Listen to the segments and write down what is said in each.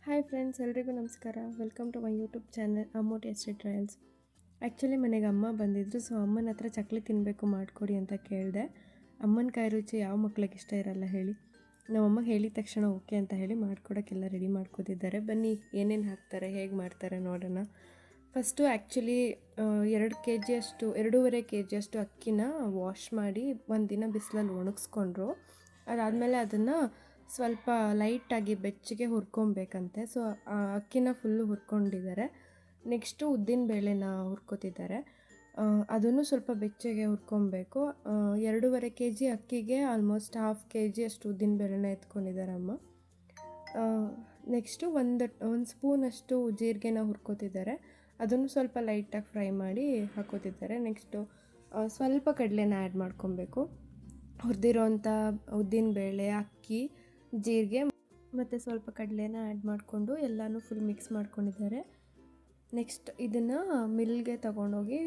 Hi friends, ಎಲ್ರಿಗೂ ನಮಸ್ಕಾರ. Welcome to my YouTube channel Ammu tasty trials. Actually ಮನೆಗೆ ಅಮ್ಮ ಬಂದಿದ್ದರು, ಸೊ ಅಮ್ಮನ ಹತ್ರ ಚಕ್ಲಿ ತಿನ್ನಬೇಕು ಮಾಡಿಕೊಡಿ ಅಂತ ಕೇಳಿದೆ. ಅಮ್ಮನ ಕೈ ರುಚಿ ಯಾವ ಮಕ್ಳಿಗೆ ಇಷ್ಟ ಇರಲ್ಲ ಹೇಳಿ. ನಮ್ಮಮ್ಮಗೆ ಹೇಳಿದ ತಕ್ಷಣ ಓಕೆ ಅಂತ ಹೇಳಿ ಮಾಡ್ಕೊಡೋಕ್ಕೆಲ್ಲ ರೆಡಿ ಮಾಡ್ಕೋತಿದ್ದಾರೆ. ಬನ್ನಿ ಏನೇನು ಹಾಕ್ತಾರೆ, ಹೇಗೆ ಮಾಡ್ತಾರೆ ನೋಡೋಣ. ಫಸ್ಟು ಆ್ಯಕ್ಚುಲಿ 2.5 ಕೆ ಜಿಯಷ್ಟು ಅಕ್ಕಿನ ವಾಶ್ ಮಾಡಿ ಒಂದು ದಿನ ಬಿಸಿಲಲ್ಲಿ ಒಣಗಿಸ್ಕೊಂಡ್ರು. ಅದಾದಮೇಲೆ ಅದನ್ನು ಸ್ವಲ್ಪ ಲೈಟಾಗಿ ಬೆಚ್ಚಗೆ ಹುರ್ಕೊಬೇಕಂತೆ. ಸೊ ಅಕ್ಕಿನ ಫುಲ್ಲು ಹುರ್ಕೊಂಡಿದ್ದಾರೆ. ನೆಕ್ಸ್ಟು ಉದ್ದಿನ ಬೇಳೆನ ಹುರ್ಕೋತಿದ್ದಾರೆ. ಅದನ್ನು ಸ್ವಲ್ಪ ಬೆಚ್ಚಗೆ ಹುರ್ಕೊಬೇಕು. 2.5 ಕೆ ಜಿ ಅಕ್ಕಿಗೆ ಆಲ್ಮೋಸ್ಟ್ 1/2 ಕೆ ಜಿ ಅಷ್ಟು ಉದ್ದಿನ ಬೇಳೆನ ಎತ್ಕೊಂಡಿದ್ದಾರೆ ಅಮ್ಮ. ನೆಕ್ಸ್ಟು ಒಂದು ಸ್ಪೂನಷ್ಟು ಜೀರಿಗೆನ ಹುರ್ಕೋತಿದ್ದಾರೆ. ಅದನ್ನು ಸ್ವಲ್ಪ ಲೈಟಾಗಿ ಫ್ರೈ ಮಾಡಿ ಹಾಕೋತಿದ್ದಾರೆ. ನೆಕ್ಸ್ಟು ಸ್ವಲ್ಪ ಕಡಲೆನ ಆ್ಯಡ್ ಮಾಡ್ಕೊಬೇಕು. ಹುರಿದಿರೋಂಥ ಉದ್ದಿನಬೇಳೆ, ಅಕ್ಕಿ, ಜೀರಿಗೆ ಮತ್ತು ಸ್ವಲ್ಪ ಕಡಲೆನ ಆ್ಯಡ್ ಮಾಡಿಕೊಂಡು ಎಲ್ಲನೂ ಫುಲ್ ಮಿಕ್ಸ್ ಮಾಡ್ಕೊಂಡಿದ್ದಾರೆ. ನೆಕ್ಸ್ಟ್ ಇದನ್ನು ಮಿಲ್ಗೆ ತೊಗೊಂಡೋಗಿ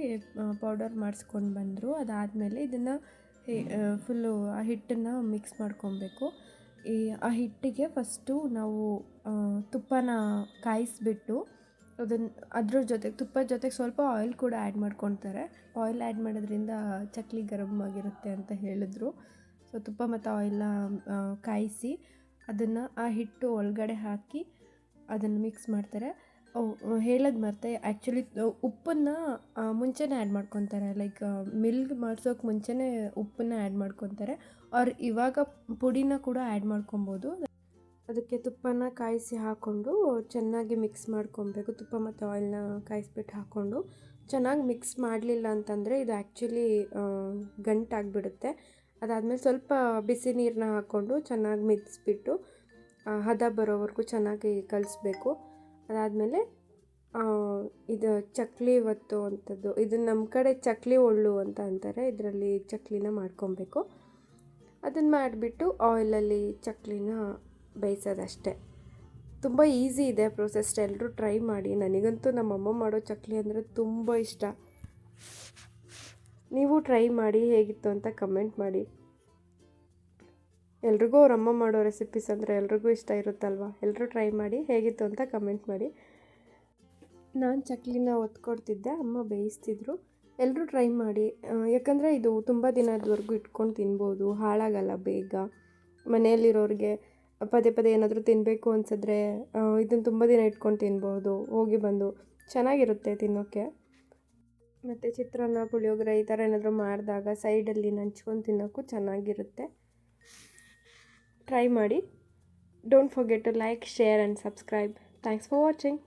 ಪೌಡರ್ ಮಾಡಿಸ್ಕೊಂಡು ಬಂದರು. ಅದಾದಮೇಲೆ ಇದನ್ನು ಫುಲ್ಲು ಆ ಹಿಟ್ಟನ್ನು ಮಿಕ್ಸ್ ಮಾಡ್ಕೊಬೇಕು. ಆ ಹಿಟ್ಟಿಗೆ ಫಸ್ಟು ನಾವು ತುಪ್ಪನ ಕಾಯಿಸಿಬಿಟ್ಟು ಅದ್ರ ಜೊತೆಗೆ ತುಪ್ಪದ ಜೊತೆಗೆ ಸ್ವಲ್ಪ ಆಯಿಲ್ ಕೂಡ ಆ್ಯಡ್ ಮಾಡ್ಕೊತಾರೆ. ಆಯಿಲ್ ಆ್ಯಡ್ ಮಾಡೋದ್ರಿಂದ ಚಕ್ಲಿ ಗರಮ್ ಆಗಿರುತ್ತೆ ಅಂತ ಹೇಳಿದ್ರು. ಸೊ ತುಪ್ಪ ಮತ್ತು ಆಯಿಲ್ನ ಕಾಯಿಸಿ ಅದನ್ನು ಆ ಹಿಟ್ಟು ಒಳಗಡೆ ಹಾಕಿ ಅದನ್ನು ಮಿಕ್ಸ್ ಮಾಡ್ತಾರೆ. ಹೇಳೋದು ಮರ್ತೆ, ಆ್ಯಕ್ಚುಲಿ ಉಪ್ಪನ್ನು ಮುಂಚೆನೇ ಆ್ಯಡ್ ಮಾಡ್ಕೊತಾರೆ. ಲೈಕ್ ಮಿಲ್ಗ್ ಮಾಡಿಸೋಕೆ ಮುಂಚೆನೇ ಉಪ್ಪನ್ನ ಆ್ಯಡ್ ಮಾಡ್ಕೊತಾರೆ. ಅವ್ರು ಇವಾಗ ಪುಡಿನ ಕೂಡ ಆ್ಯಡ್ ಮಾಡ್ಕೊಬೋದು. ಅದಕ್ಕೆ ತುಪ್ಪನ ಕಾಯಿಸಿ ಹಾಕ್ಕೊಂಡು ಚೆನ್ನಾಗಿ ಮಿಕ್ಸ್ ಮಾಡ್ಕೊಬೇಕು. ತುಪ್ಪ ಮತ್ತು ಆಯಿಲ್ನ ಕಾಯಿಸ್ಬಿಟ್ಟು ಹಾಕ್ಕೊಂಡು ಚೆನ್ನಾಗಿ ಮಿಕ್ಸ್ ಮಾಡಲಿಲ್ಲ ಅಂತಂದರೆ ಇದು ಆ್ಯಕ್ಚುಲಿ ಗಂಟಾಗಿಬಿಡುತ್ತೆ. ಅದಾದಮೇಲೆ ಸ್ವಲ್ಪ ಬಿಸಿ ನೀರನ್ನ ಹಾಕ್ಕೊಂಡು ಚೆನ್ನಾಗಿ ಮಿಕ್ಸ್ಬಿಟ್ಟು ಹದ ಬರೋವರೆಗೂ ಚೆನ್ನಾಗಿ ಕಲಿಸ್ಬೇಕು. ಅದಾದಮೇಲೆ ಇದು ಚಕ್ಲಿ ಒತ್ತು ಅಂಥದ್ದು, ಇದು ನಮ್ಮ ಕಡೆ ಚಕ್ಲಿ ಒಳ್ಳು ಅಂತ ಅಂತಾರೆ. ಇದರಲ್ಲಿ ಚಕ್ಲಿನ ಮಾಡ್ಕೊಬೇಕು. ಅದನ್ನು ಮಾಡಿಬಿಟ್ಟು ಆಯಿಲಲ್ಲಿ ಚಕ್ಲಿನ ಬೇಯಿಸೋದಷ್ಟೇ. ತುಂಬ ಈಸಿ ಇದೆ ಪ್ರೊಸೆಸ್. ಎಲ್ಲರೂ ಟ್ರೈ ಮಾಡಿ. ನನಗಂತೂ ನಮ್ಮಮ್ಮ ಮಾಡೋ ಚಕ್ಲಿ ಅಂದರೆ ತುಂಬ ಇಷ್ಟ. ನೀವು ಟ್ರೈ ಮಾಡಿ, ಹೇಗಿತ್ತು ಅಂತ ಕಮೆಂಟ್ ಮಾಡಿ. ಎಲ್ರಿಗೂ ಅವರಮ್ಮ ಮಾಡೋ ರೆಸಿಪೀಸ್ ಅಂದರೆ ಎಲ್ರಿಗೂ ಇಷ್ಟ ಇರುತ್ತಲ್ವ. ಎಲ್ಲರೂ ಟ್ರೈ ಮಾಡಿ, ಹೇಗಿತ್ತು ಅಂತ ಕಮೆಂಟ್ ಮಾಡಿ. ನಾನು ಚಕ್ಲಿನ ಒತ್ಕೊಡ್ತಿದ್ದೆ, ಅಮ್ಮ ಬೇಯಿಸ್ತಿದ್ರು. ಎಲ್ಲರೂ ಟ್ರೈ ಮಾಡಿ. ಯಾಕಂದರೆ ಇದು ತುಂಬ ದಿನದವರೆಗೂ ಇಟ್ಕೊಂಡು ತಿನ್ಬೋದು, ಹಾಳಾಗಲ್ಲ ಬೇಗ. ಮನೆಯಲ್ಲಿರೋರಿಗೆ ಪದೇ ಪದೇ ಏನಾದರೂ ತಿನ್ನಬೇಕು ಅನಿಸಿದ್ರೆ ಇದನ್ನು ತುಂಬ ದಿನ ಇಟ್ಕೊಂಡು ತಿನ್ಬೋದು. ಹೋಗಿ ಬಂದು ಚೆನ್ನಾಗಿರುತ್ತೆ ತಿನ್ನೋಕ್ಕೆ. ಮತ್ತು ಚಿತ್ರಾನ್ನ, ಪುಳಿಯೋಗರೆ ಈ ಥರ ಏನಾದರೂ ಮಾಡಿದಾಗ ಸೈಡಲ್ಲಿ ನಂಚ್ಕೊಂಡು ತಿನ್ನೋಕ್ಕೂ ಚೆನ್ನಾಗಿರುತ್ತೆ. ಟ್ರೈ ಮಾಡಿ. Don't forget to like, share and subscribe. Thanks for watching.